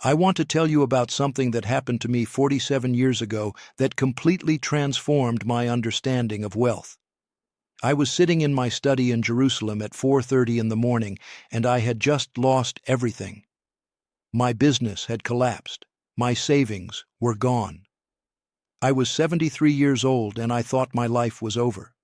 I want to tell you about something that happened to me 47 years ago that completely transformed my understanding of wealth. I was sitting in my study in Jerusalem at 4:30 in the morning, and I had just lost everything. My business had collapsed. My savings were gone. I was 73 years old, and I thought my life was over.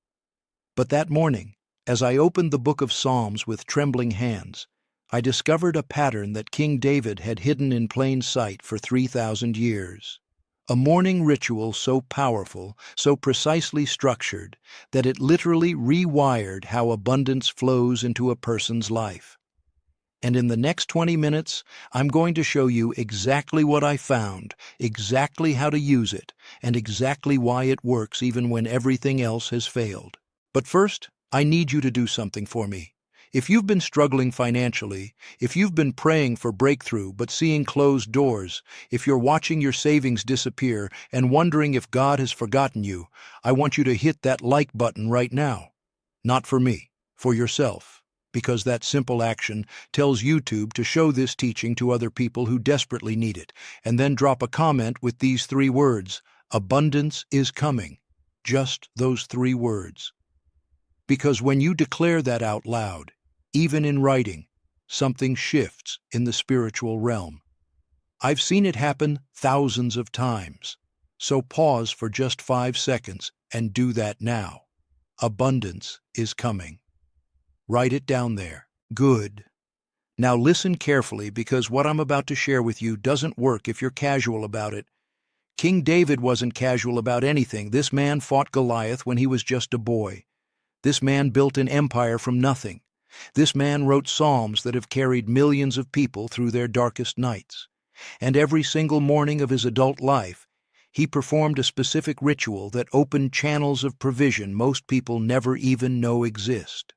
But that morning, as I opened the book of Psalms with trembling hands, I discovered a pattern that King David had hidden in plain sight for 3,000 years. A morning ritual so powerful, so precisely structured, that it literally rewired how abundance flows into a person's life. And in the next 20 minutes, I'm going to show you exactly what I found, exactly how to use it, and exactly why it works even when everything else has failed. But first, I need you to do something for me. If you've been struggling financially, if you've been praying for breakthrough but seeing closed doors, if you're watching your savings disappear and wondering if God has forgotten you, I want you to hit that like button right now. Not for me, for yourself, because that simple action tells YouTube to show this teaching to other people who desperately need it, and then drop a comment with these 3 words: abundance is coming. Just those 3 words. Because when you declare that out loud, even in writing, something shifts in the spiritual realm. I've seen it happen thousands of times. So pause for just 5 seconds and do that now. Abundance is coming. Write it down there. Good. Now listen carefully, because what I'm about to share with you doesn't work if you're casual about it. King David wasn't casual about anything. This man fought Goliath when he was just a boy. This man built an empire from nothing. This man wrote psalms that have carried millions of people through their darkest nights. And every single morning of his adult life, he performed a specific ritual that opened channels of provision most people never even know exist.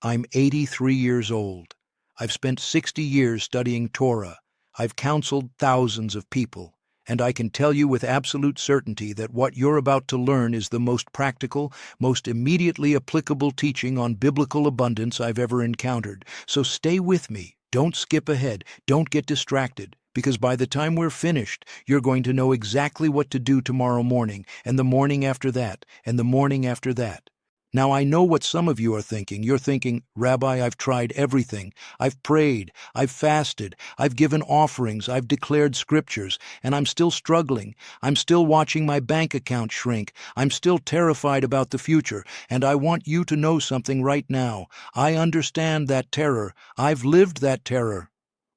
I'm 83 years old. I've spent 60 years studying Torah. I've counseled thousands of people. And I can tell you with absolute certainty that what you're about to learn is the most practical, most immediately applicable teaching on biblical abundance I've ever encountered. So stay with me. Don't skip ahead. Don't get distracted, because by the time we're finished, you're going to know exactly what to do tomorrow morning, and the morning after that, and the morning after that. Now, I know what some of you are thinking. You're thinking, Rabbi, I've tried everything. I've prayed, I've fasted, I've given offerings, I've declared scriptures, and I'm still struggling. I'm still watching my bank account shrink. I'm still terrified about the future, and I want you to know something right now. I understand that terror. I've lived that terror.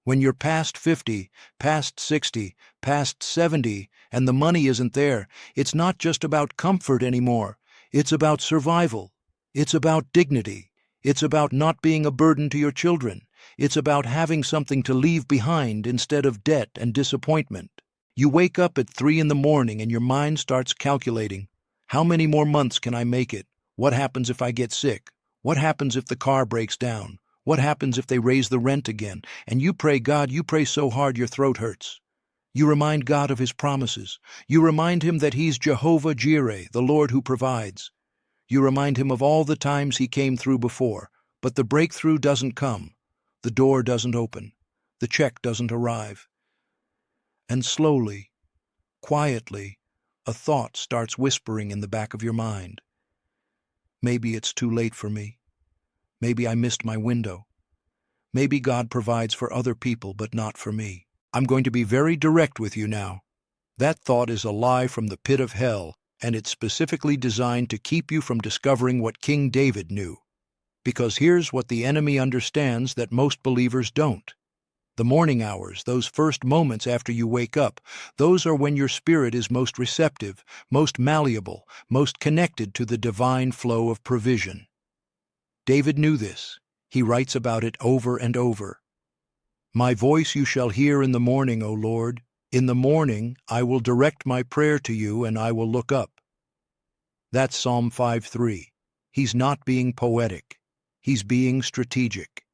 When you're past 50, past 60, past 70, and the money isn't there, it's not just about comfort anymore. It's about survival. It's about dignity. It's about not being a burden to your children. It's about having something to leave behind instead of debt and disappointment. You wake up at 3 in the morning and your mind starts calculating, how many more months can I make it? What happens if I get sick? What happens if the car breaks down? What happens if they raise the rent again? And you pray, God, you pray so hard your throat hurts. You remind God of His promises. You remind Him that He's Jehovah Jireh, the Lord who provides. You remind Him of all the times He came through before, but the breakthrough doesn't come. The door doesn't open. The check doesn't arrive. And slowly, quietly, a thought starts whispering in the back of your mind. Maybe it's too late for me. Maybe I missed my window. Maybe God provides for other people, but not for me. I'm going to be very direct with you now. That thought is a lie from the pit of hell, and it's specifically designed to keep you from discovering what King David knew. Because here's what the enemy understands that most believers don't. The morning hours, those first moments after you wake up, those are when your spirit is most receptive, most malleable, most connected to the divine flow of provision. David knew this. He writes about it over and over. My voice you shall hear in the morning, O Lord. In the morning I will direct my prayer to you, and I will look up. That's Psalm 5:3. He's not being poetic. He's being strategic.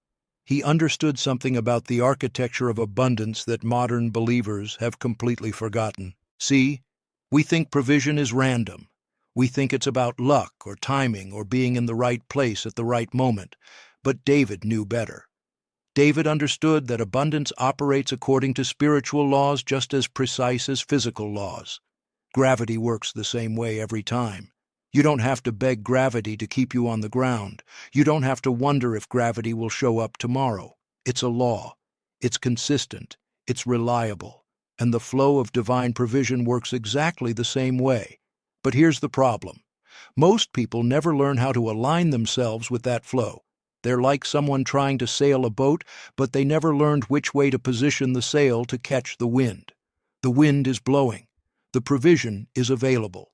He understood something about the architecture of abundance that modern believers have completely forgotten. See, we think provision is random. We think it's about luck or timing or being in the right place at the right moment. But David knew better. David understood that abundance operates according to spiritual laws just as precise as physical laws. Gravity works the same way every time. You don't have to beg gravity to keep you on the ground. You don't have to wonder if gravity will show up tomorrow. It's a law. It's consistent. It's reliable. And the flow of divine provision works exactly the same way. But here's the problem. Most people never learn how to align themselves with that flow. They're like someone trying to sail a boat, but they never learned which way to position the sail to catch the wind. The wind is blowing. The provision is available.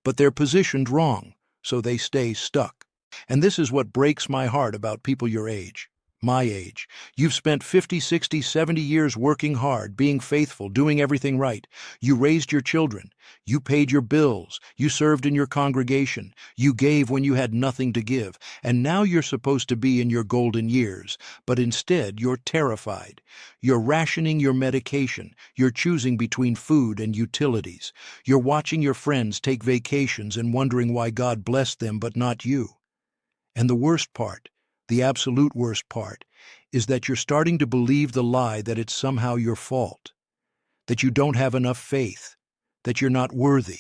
But they're positioned wrong, so they stay stuck. And this is what breaks my heart about people your age. My age. You've spent 50, 60, 70 years working hard, being faithful, doing everything right. You raised your children. You paid your bills. You served in your congregation. You gave when you had nothing to give. And now you're supposed to be in your golden years. But instead, you're terrified. You're rationing your medication. You're choosing between food and utilities. You're watching your friends take vacations and wondering why God blessed them but not you. And the worst part, the absolute worst part, is that you're starting to believe the lie that it's somehow your fault, that you don't have enough faith, that you're not worthy,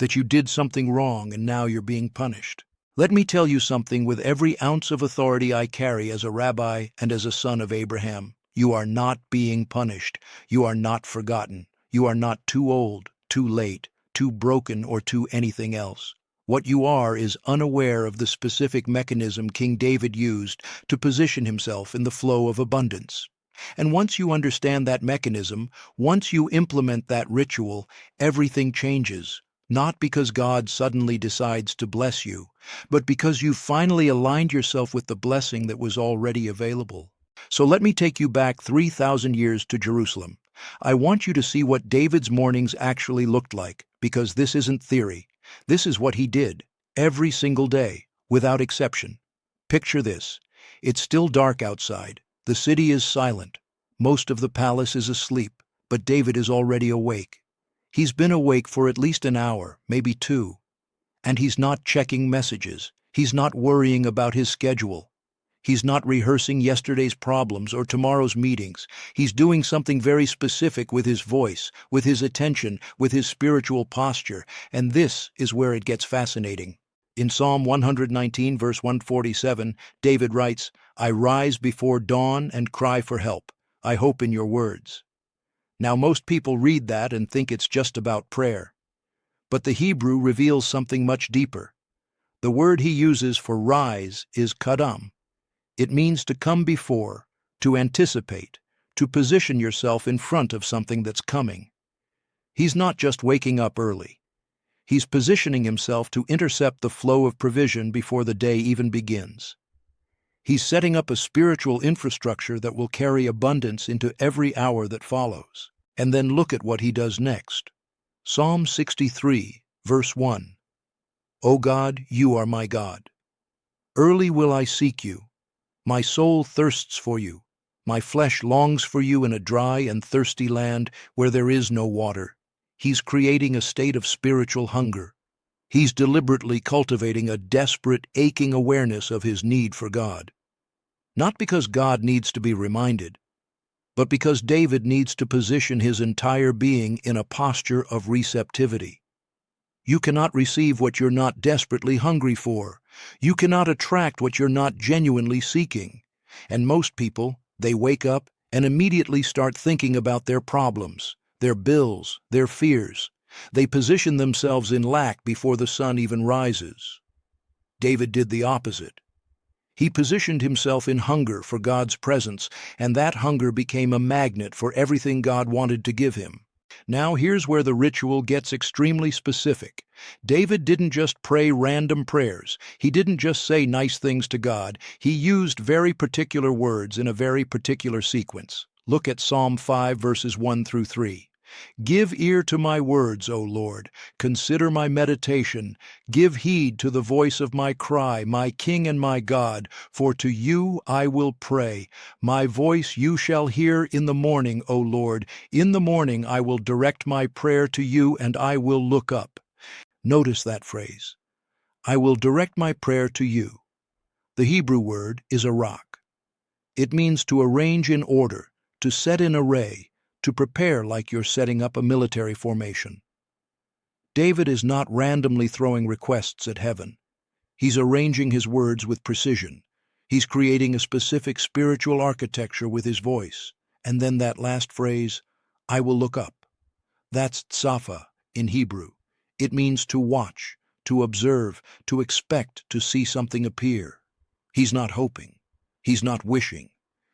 that you did something wrong and now you're being punished. Let me tell you something with every ounce of authority I carry as a rabbi and as a son of Abraham. You are not being punished. You are not forgotten. You are not too old, too late, too broken, or too anything else. What you are is unaware of the specific mechanism King David used to position himself in the flow of abundance. And once you understand that mechanism, once you implement that ritual, everything changes. Not because God suddenly decides to bless you, but because you've finally aligned yourself with the blessing that was already available. So let me take you back 3,000 years to Jerusalem. I want you to see what David's mornings actually looked like, because this isn't theory. This is what he did, every single day, without exception. Picture this. It's still dark outside. The city is silent. Most of the palace is asleep, but David is already awake. He's been awake for at least an hour, maybe two. And he's not checking messages. He's not worrying about his schedule. He's not rehearsing yesterday's problems or tomorrow's meetings. He's doing something very specific with his voice, with his attention, with his spiritual posture. And this is where it gets fascinating. In Psalm 119, verse 147, David writes, "I rise before dawn and cry for help. I hope in your words." Now, most people read that and think it's just about prayer. But the Hebrew reveals something much deeper. The word he uses for rise is kadam. It means to come before, to anticipate, to position yourself in front of something that's coming. He's not just waking up early. He's positioning himself to intercept the flow of provision before the day even begins. He's setting up a spiritual infrastructure that will carry abundance into every hour that follows. And then look at what he does next. Psalm 63, verse 1. O God, you are my God. Early will I seek you. My soul thirsts for you. My flesh longs for you in a dry and thirsty land where there is no water. He's creating a state of spiritual hunger. He's deliberately cultivating a desperate, aching awareness of his need for God. Not because God needs to be reminded, but because David needs to position his entire being in a posture of receptivity. You cannot receive what you're not desperately hungry for. You cannot attract what you're not genuinely seeking. And most people, they wake up and immediately start thinking about their problems, their bills, their fears. They position themselves in lack before the sun even rises. David did the opposite. He positioned himself in hunger for God's presence, and that hunger became a magnet for everything God wanted to give him. Now here's where the ritual gets extremely specific. David didn't just pray random prayers. He didn't just say nice things to God. He used very particular words in a very particular sequence. Look at Psalm 5, verses 1 through 3. Give ear to my words, O Lord. Consider my meditation. Give heed to the voice of my cry, my King and my God, for to you I will pray. My voice you shall hear in the morning, O Lord. In the morning I will direct my prayer to you, and I will look up. Notice that phrase. I will direct my prayer to you. The Hebrew word is a rock. It means to arrange in order, to set in array, to prepare like you're setting up a military formation. David is not randomly throwing requests at heaven. He's arranging his words with precision. He's creating a specific spiritual architecture with his voice. And then that last phrase, I will look up. That's tsafa in Hebrew. It means to watch, to observe, to expect to see something appear. He's not hoping. He's not wishing.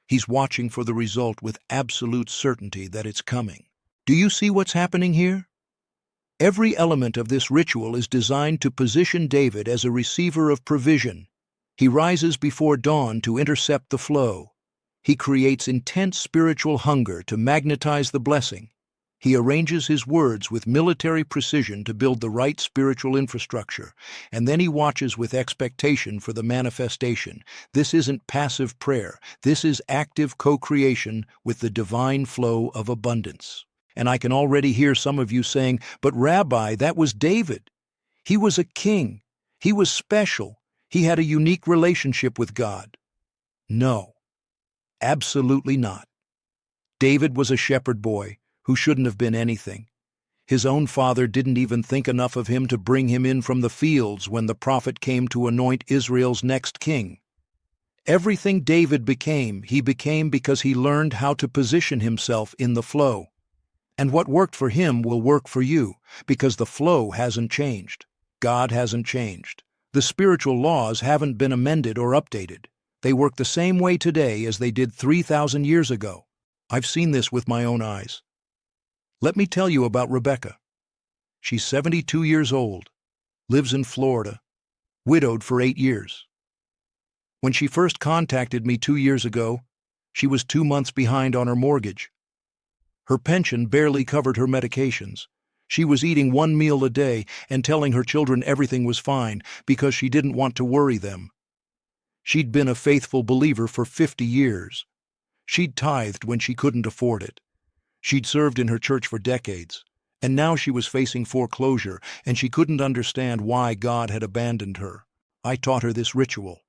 He's watching for the result with absolute certainty that it's coming. Do you see what's happening here? Every element of this ritual is designed to position David as a receiver of provision. He rises before dawn to intercept the flow. He creates intense spiritual hunger to magnetize the blessing. He arranges his words with military precision to build the right spiritual infrastructure, and then he watches with expectation for the manifestation. This isn't passive prayer. This is active co-creation with the divine flow of abundance. And I can already hear some of you saying, but Rabbi, that was David. He was a king. He was special. He had a unique relationship with God. No, absolutely not. David was a shepherd boy who shouldn't have been anything. His own father didn't even think enough of him to bring him in from the fields when the prophet came to anoint Israel's next king. Everything David became, he became because he learned how to position himself in the flow. And what worked for him will work for you, because the flow hasn't changed. God hasn't changed. The spiritual laws haven't been amended or updated. They work the same way today as they did 3,000 years ago. I've seen this with my own eyes. Let me tell you about Rebecca. She's 72 years old, lives in Florida, widowed for 8 years. When she first contacted me 2 years ago, she was 2 months behind on her mortgage. Her pension barely covered her medications. She was eating 1 meal a day and telling her children everything was fine because she didn't want to worry them. She'd been a faithful believer for 50 years. She'd tithed when she couldn't afford it. She'd served in her church for decades, and now she was facing foreclosure, and she couldn't understand why God had abandoned her. I taught her this ritual.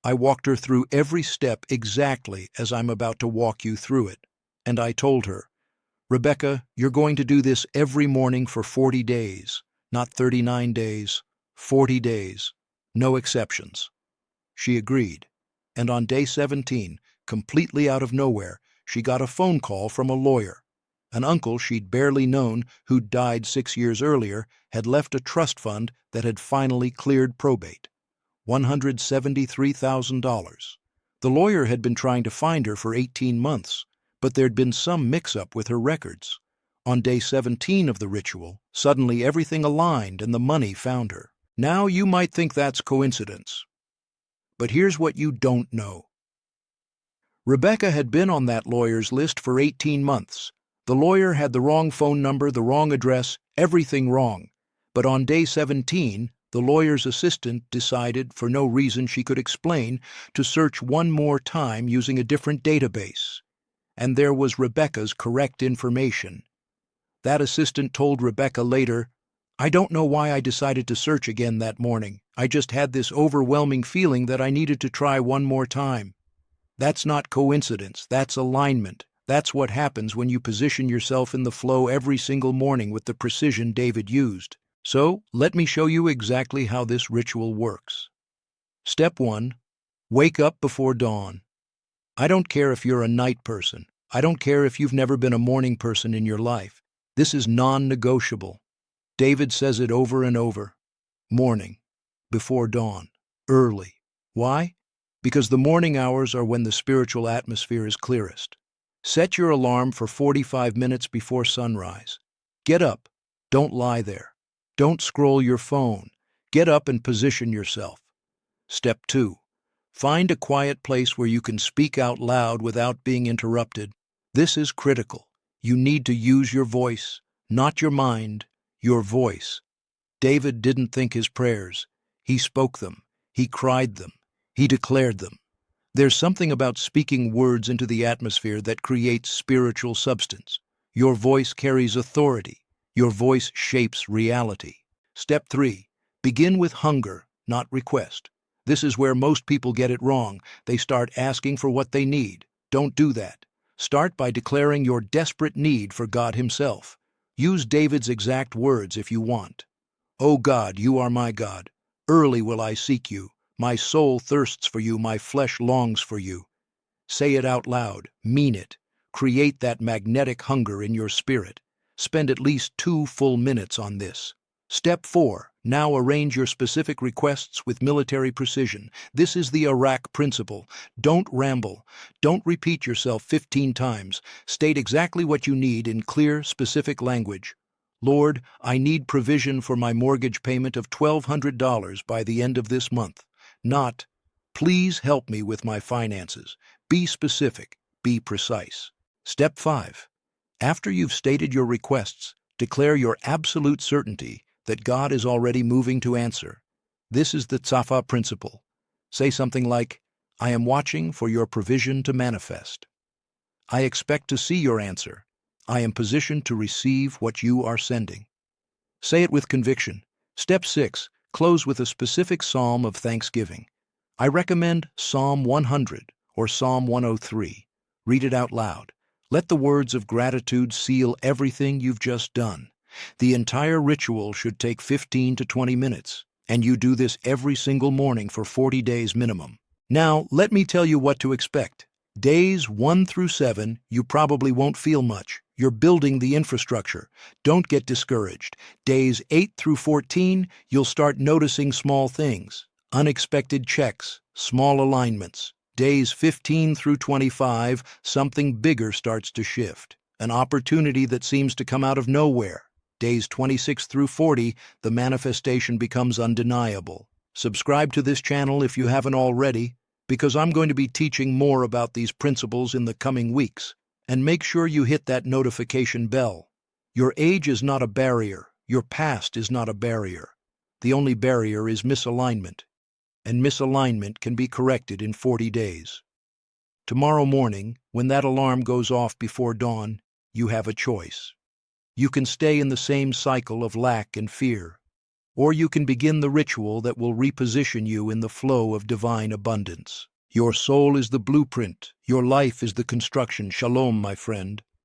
I walked her through every step exactly as I'm about to walk you through it. And I told her, Rebecca, you're going to do this every morning for 40 days, not 39 days, 40 days, no exceptions. She agreed, and on day 17, completely out of nowhere, she got a phone call from a lawyer. An uncle she'd barely known, who'd died 6 years earlier, had left a trust fund that had finally cleared probate. $173,000. The lawyer had been trying to find her for 18 months, but there'd been some mix-up with her records. On day 17 of the ritual, suddenly everything aligned and the money found her. Now you might think that's coincidence. But here's what you don't know. Rebecca had been on that lawyer's list for 18 months. The lawyer had the wrong phone number, the wrong address, everything wrong. But on day 17, the lawyer's assistant decided, for no reason she could explain, to search one more time using a different database. And there was Rebecca's correct information. That assistant told Rebecca later, I don't know why I decided to search again that morning. I just had this overwhelming feeling that I needed to try one more time. That's not coincidence, that's alignment. That's what happens when you position yourself in the flow every single morning with the precision David used. So, let me show you exactly how this ritual works. Step 1. Wake up before dawn. I don't care if you're a night person. I don't care if you've never been a morning person in your life. This is non-negotiable. David says it over and over. Morning, before dawn, early. Why? Because the morning hours are when the spiritual atmosphere is clearest. Set your alarm for 45 minutes before sunrise. Get up. Don't lie there. Don't scroll your phone. Get up and position yourself. Step 2. Find a quiet place where you can speak out loud without being interrupted. This is critical. You need to use your voice, not your mind, your voice. David didn't think his prayers. He spoke them. He cried them. He declared them. There's something about speaking words into the atmosphere that creates spiritual substance. Your voice carries authority. Your voice shapes reality. Step 3. Begin with hunger, not request. This is where most people get it wrong. They start asking for what they need. Don't do that. Start by declaring your desperate need for God Himself. Use David's exact words if you want. O God, you are my God. Early will I seek you. My soul thirsts for you, my flesh longs for you. Say it out loud, mean it. Create that magnetic hunger in your spirit. Spend at least 2 full minutes on this. Step 4. Now arrange your specific requests with military precision. This is the Iraq principle. Don't ramble. Don't repeat yourself 15 times. State exactly what you need in clear, specific language. Lord, I need provision for my mortgage payment of $1,200 by the end of this month. Not, please help me with my finances. Be specific. Be precise. Step 5. After you've stated your requests, declare your absolute certainty that God is already moving to answer. This is the Tzafa principle. Say something like, I am watching for your provision to manifest. I expect to see your answer. I am positioned to receive what you are sending. Say it with conviction. Step 6. Close with a specific psalm of thanksgiving. I recommend Psalm 100 or Psalm 103. Read it out loud. Let the words of gratitude seal everything you've just done. The entire ritual should take 15 to 20 minutes, and you do this every single morning for 40 days minimum. Now, let me tell you what to expect. Days 1 through 7, you probably won't feel much. You're building the infrastructure. Don't get discouraged. Days 8 through 14, you'll start noticing small things. Unexpected checks, small alignments. Days 15 through 25, something bigger starts to shift. An opportunity that seems to come out of nowhere. Days 26 through 40, the manifestation becomes undeniable. Subscribe to this channel if you haven't already, because I'm going to be teaching more about these principles in the coming weeks. And make sure you hit that notification bell. Your age is not a barrier. Your past is not a barrier. The only barrier is misalignment. And misalignment can be corrected in 40 days. Tomorrow morning, when that alarm goes off before dawn, you have a choice. You can stay in the same cycle of lack and fear, or you can begin the ritual that will reposition you in the flow of divine abundance. Your soul is the blueprint. Your life is the construction. Shalom, my friend.